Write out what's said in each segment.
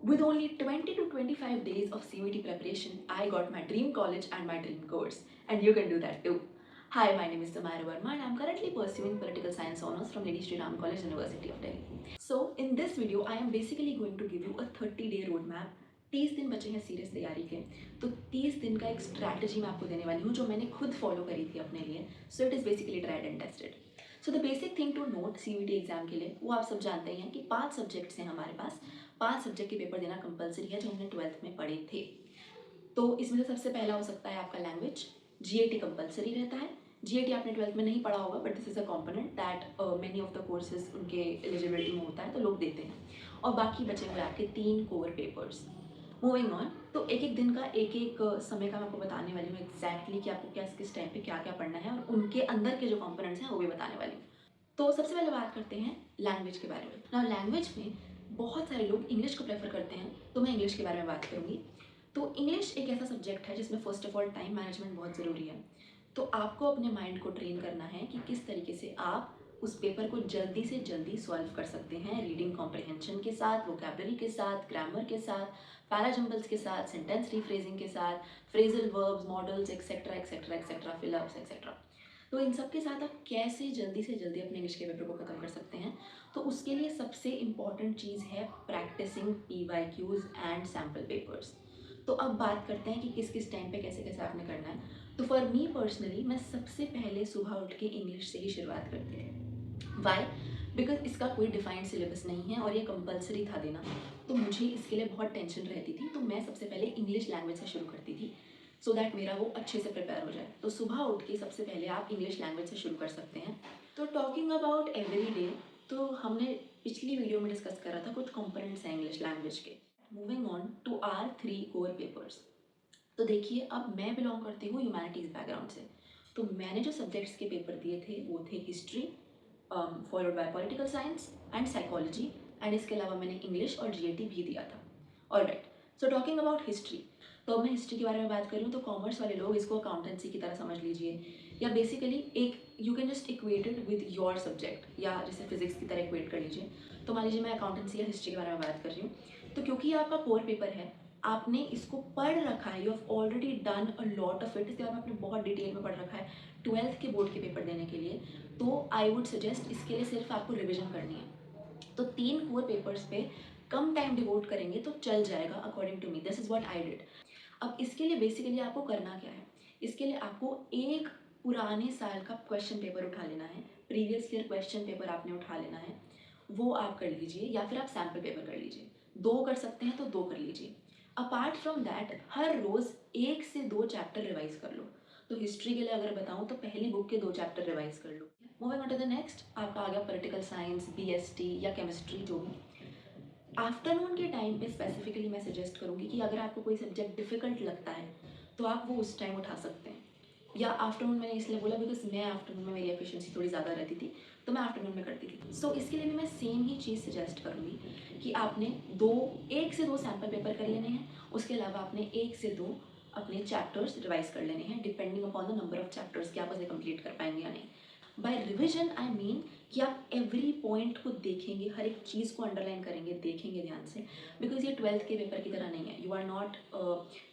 With only 20 to 25 days of CUET preparation, I got my dream college and my dream course, and you can do that too. Hi, my name is Samara Verma and I'm currently pursuing Political Science Honours from Lady Shri Ram College, University of Delhi. So, in this video, I am basically going to give you a 30-day roadmap. 30 दिन बचे हैं serious तैयारी के, तो 30 दिन का एक strategy मैं आपको देने वाली हूँ जो मैंने खुद फॉलो करी थी अपने लिए. So it is basically tried and tested. So the basic thing to note CUET exam के लिए वो आप सब जानते ही हैं कि 5 सब्जेक्ट्स हैं हमारे पास. 5 सब्जेक्ट के पेपर देना कंपलसरी है जो हमने 12th में पढ़े थे. तो इसमें से सबसे पहला हो सकता है आपका लैंग्वेज. GAT कंपलसरी रहता है. GAT आपने 12th में नहीं पढ़ा होगा, but this is a component that many of the courses उनके एलिजिबिलिटी में होता है, तो लोग देते हैं. और बाकी बचे हुए आपके 3 कोर पेपर्स. मूविंग ऑन, तो एक एक दिन का एक एक समय का मैं आपको बताने वाली हूँ एग्जैक्टली कि आपको क्या किस टाइम पे क्या क्या पढ़ना है, और उनके अंदर के जो कंपोनेंट्स हैं वो भी बताने वाली हूँ. तो सबसे पहले बात करते हैं लैंग्वेज के बारे में. नाउ लैंग्वेज में बहुत सारे लोग इंग्लिश को प्रेफर करते हैं, तो मैं इंग्लिश के बारे में बात करूँगी. तो इंग्लिश एक ऐसा सब्जेक्ट है जिसमें first of all time management बहुत ज़रूरी है. तो आपको अपने माइंड को ट्रेन करना है कि किस तरीके से आप उस पेपर को जल्दी से जल्दी सॉल्व कर सकते हैं, रीडिंग कॉम्प्रिहेंशन के साथ, वोकैबलरी के साथ, ग्रामर के साथ, पैराजम्बल्स के साथ, सेंटेंस रीफ्रेजिंग के साथ, phrasal verbs, models etcetera etcetera etcetera, fill-ups etcetera. तो इन सब के साथ आप कैसे जल्दी से जल्दी अपने इंग्लिश के पेपर को ख़त्म कर सकते हैं, तो उसके लिए सबसे इम्पॉर्टेंट चीज़ है practising PYQs and sample papers. तो अब बात करते हैं कि किस किस टाइम पे कैसे कैसे आपने करना है. तो फॉर मी पर्सनली मैं सबसे पहले सुबह उठ के इंग्लिश से ही शुरुआत करती थी. वाई? बिकॉज इसका कोई डिफाइंड सिलेबस नहीं है और ये कंपलसरी था देना, तो मुझे इसके लिए बहुत टेंशन रहती थी. तो मैं सबसे पहले इंग्लिश लैंग्वेज से शुरू करती थी, सो दैट मेरा वो अच्छे से प्रिपेयर हो जाए. तो सुबह उठ के सबसे पहले आप इंग्लिश लैंग्वेज से शुरू कर सकते हैं. तो टॉकिंग अबाउट एवरी डे, तो हमने पिछली वीडियो में डिस्कस करा था कुछ कंपोनेंट्स हैं इंग्लिश लैंग्वेज के. Moving on to our 3 core papers. तो देखिए, अब मैं बिलोंग करती हूँ ह्यूमैनिटीज़ बैकग्राउंड से. तो मैंने जो सब्जेक्ट्स के पेपर दिए थे वो थे history, followed by political science and psychology, and इसके अलावा मैंने इंग्लिश और GAT भी दिया था. Alright, so talking about history, तो अब मैं हिस्ट्री के बारे में बात कर रही हूँ. तो कॉमर्स वाले लोग इसको अकाउंटेंसी की तरह समझ लीजिए, या बेसिकली एक you can just equate it with your subject, या जैसे फिजिक्स की तरह इक्वेट कर लीजिए. तो मान लीजिए मैं अकाउंटेंसी या हिस्ट्री के बारे में बात कर रही हूँ. तो क्योंकि ये आपका कोर पेपर है, आपने इसको पढ़ रखा है, you have already done a lot of it, इसके बारे में आपने बहुत डिटेल में पढ़ रखा है 12th के बोर्ड के पेपर देने के लिए, तो आई वुड सजेस्ट इसके लिए सिर्फ आपको रिविजन करनी है. तो 3 कोर पेपर्स पे कम टाइम डिवोट करेंगे तो चल जाएगा, according to me. This is what I did. अब इसके लिए बेसिकली आपको करना क्या है, इसके लिए आपको एक पुराने साल का क्वेश्चन पेपर उठा लेना है. प्रीवियस ईयर क्वेश्चन पेपर आपने उठा लेना है, वो आप कर लीजिए, या फिर आप सैम्पल पेपर कर लीजिए. 2 कर सकते हैं तो 2 कर लीजिए. अपार्ट फ्रॉम दैट हर रोज़ 1 से 2 चैप्टर रिवाइज कर लो. तो हिस्ट्री के लिए अगर बताऊँ तो पहली बुक के 2 चैप्टर रिवाइज कर लो. Moving on to the next, आपका आ गया पॉलिटिकल साइंस, BST या केमिस्ट्री जो भी. आफ्टरनून के टाइम पे स्पेसिफिकली मैं सजेस्ट करूँगी कि अगर आपको कोई सब्जेक्ट डिफ़िकल्ट लगता है तो आप वो उस टाइम उठा सकते हैं. या आफ्टरनून मैंने इसलिए बोला बिकॉज मैं आफ्टरनून में मेरी एफिशिएंसी थोड़ी ज़्यादा रहती थी, तो मैं आफ्टरनून में करती थी. सो इसके लिए भी मैं सेम ही चीज़ सजेस्ट करूँगी कि आपने 1 से 2 सैम्पल पेपर कर लेने हैं. उसके अलावा आपने 1 से 2 अपने चैप्टर्स रिवाइज कर लेने हैं, depending upon the number of chapters कि आप उसे कंप्लीट कर पाएंगे या नहीं. बाय रिविजन आई मीन कि आप एवरी पॉइंट को देखेंगे, हर एक चीज़ को अंडरलाइन करेंगे, देखेंगे ध्यान से. बिकॉज ये 12th के पेपर की तरह नहीं है. You are not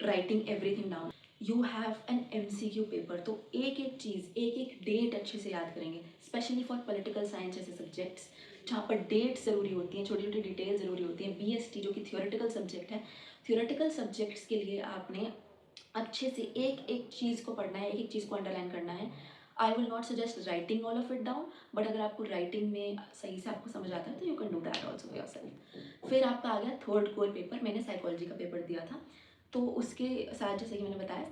writing everything down, you have an MCQ paper. तो एक एक चीज़, एक एक डेट अच्छे से याद करेंगे, स्पेशली फॉर पॉलिटिकल साइंस जैसे सब्जेक्ट्स जहाँ पर डेट ज़रूरी होती हैं, छोटी छोटी डिटेल ज़रूरी होती हैं. BST जो कि थियोरेटिकल सब्जेक्ट है, थियोरेटिकल सब्जेक्ट्स के लिए आपने अच्छे से एक एक चीज़ को पढ़ना है, एक एक चीज़ को अंडरलाइन करना है. I will not suggest writing all of it down, but अगर आपको राइटिंग में सही से आपको समझ आता है तो you can do that also yourself. फिर आपका आ गया थर्ड कोर पेपर. मैंने साइकोलॉजी का पेपर दिया था, तो उसके साथ जैसे कि मैंने बताया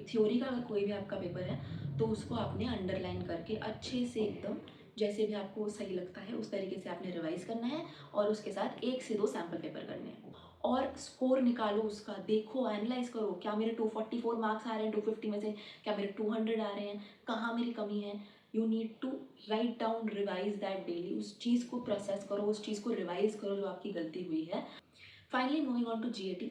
थ्योरी का अगर कोई भी आपका पेपर है तो उसको आपने अंडरलाइन करके अच्छे से एकदम जैसे भी आपको सही लगता है उस तरीके से आपने रिवाइज करना है, और उसके साथ 1 से 2 सैम्पल पेपर करने हैं. और स्कोर निकालो उसका, देखो, एनालाइज करो, क्या मेरे 244 मार्क्स आ रहे हैं 250 में से, क्या मेरे 200 आ रहे हैं, कहाँ मेरी कमी है. You need to write down, revise that daily. उस चीज़ को प्रोसेस करो, उस चीज़ को रिवाइज करो जो आपकी गलती हुई है. Finally moving on to GAT.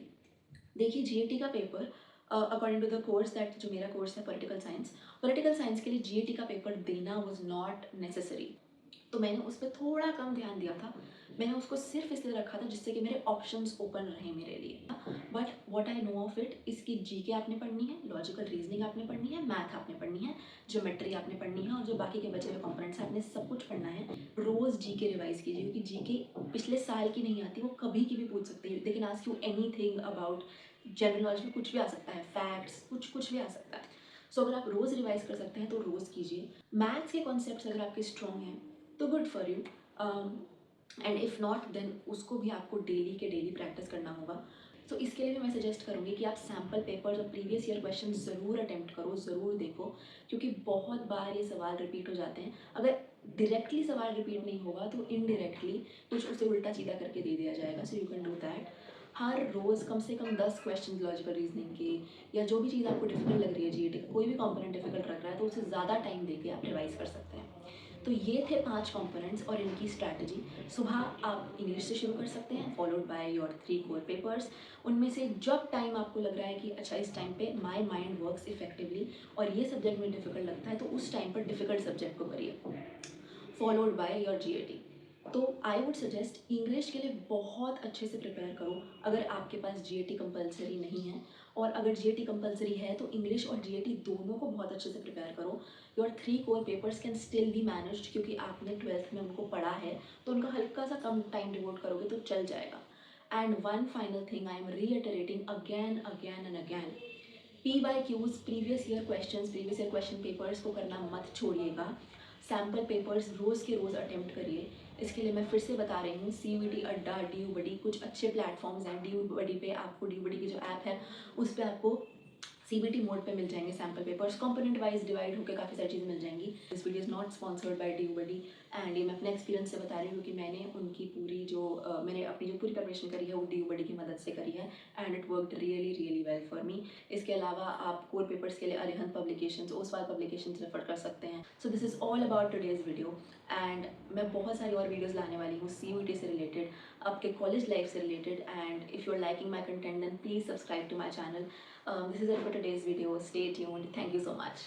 देखिए, GAT का paper according to the course that, जो मेरा कोर्स है पॉलिटिकल साइंस के लिए GAT का पेपर देना वॉज नॉट नेसेसरी. तो मैंने उस पर थोड़ा कम ध्यान दिया था। मैंने उसको सिर्फ इसलिए रखा था जिससे कि मेरे ऑप्शंस ओपन रहे मेरे लिए। But what I know of it, इसकी जीके आपने पढ़नी है, लॉजिकल रीजनिंग आपने पढ़नी है, मैथ आपने पढ़नी है, ज्योमेट्री आपने पढ़नी है, और जो बाकी के बचे हुए कंपोनेंट्स हैं आपने सब कुछ पढ़ना है। रोज़ जीके रिवाइज कीजिए, क्योंकि जीके पिछले साल की नहीं आती, वो कभी की भी पूछ सकते हैं। They can ask you anything about general knowledge में, कुछ भी आ सकता है, फैक्ट्स, कुछ भी आ सकता है। सो अगर आप रोज़ रिवाइज कर सकते हैं तो रोज़ कीजिए। मैथ्स के कॉन्सेप्ट्स अगर आपके स्ट्रॉन्ग हैं तो good for you, and if not then उसको भी आपको डेली के डेली प्रैक्टिस करना होगा। तो इसके लिए भी मैं सजेस्ट करूँगी कि आप सैम्पल पेपर्स और प्रीवियस ईयर क्वेश्चन ज़रूर अटेम्प्ट करो, ज़रूर देखो, क्योंकि बहुत बार ये सवाल रिपीट हो जाते हैं। अगर डायरेक्टली सवाल रिपीट नहीं होगा तो इनडायरेक्टली कुछ उसे उल्टा सीधा करके दे दिया जाएगा। So you can do that. हर रोज़ कम से कम 10 क्वेश्चन लॉजिकल रीजनिंग के, या जो भी चीज़ आपको डिफिकल्ट लग रही है, जीएटी का कोई भी कंपोनेंट डिफिकल्ट लग रहा है तो उसे ज़्यादा टाइम देके आप रिवाइज कर सकते हैं। तो ये थे 5 कंपोनेंट्स और इनकी स्ट्रैटेजी। सुबह आप इंग्लिश से शुरू कर सकते हैं, followed by your 3 core papers. उनमें से जब टाइम आपको लग रहा है कि अच्छा इस टाइम पे माय माइंड वर्क्स इफेक्टिवली और ये सब्जेक्ट में डिफिकल्ट लगता है, तो उस टाइम पर डिफिकल्ट सब्जेक्ट को करिए, फॉलोड बाय योर जीएटी। तो आई वुड सजेस्ट इंग्लिश के लिए बहुत अच्छे से प्रिपेयर करो अगर आपके पास जीएटी कंपलसरी नहीं है, और अगर जीएटी कंपलसरी है तो इंग्लिश और जीएटी दोनों को बहुत अच्छे से प्रिपेयर करो। Your 3 core papers can still be managed, क्योंकि आपने 12th में उनको पढ़ा है, तो उनका हल्का सा कम टाइम डिवोट करोगे तो चल जाएगा। And one final thing I am reiterating again and again, P Y Qs, previous year question papers को करना मत छोड़िएगा। सैम्पल पेपर्स रोज़ के रोज़ अटेम्प्ट करिए। इसके लिए मैं फिर से बता रही हूँ, CUET अड्डा, DU बडी, कुछ अच्छे प्लेटफॉर्म्स हैं। DU बडी पे आपको, DU बडी की जो ऐप है उस पर आपको CBT मोड पे मिल जाएंगे sample papers, component wise divide होकर काफ़ी सारी चीज़ें मिल जाएंगी। This video is not sponsored by DU buddy, and ये मैं अपने एक्सपीरियंस से बता रही हूँ, क्योंकि मैंने उनकी पूरी जो मैंने अपनी जो पूरी प्रिपरेशन करी है वो DU बडी की मदद से करी है, and it worked really well for me. इसके अलावा आप कोर पेपर्स के लिए Arihant publications, Oswal publications refer कर सकते हैं। So this is all about today's video, and मैं बहुत सारी और वीडियोज़ लाने वाली हूँ CUET से रिलेटेड, आपके कॉलेज लाइफ से related, and if you are liking my content then please subscribe to my channel. This is it for today's video. Stay tuned. Thank you so much.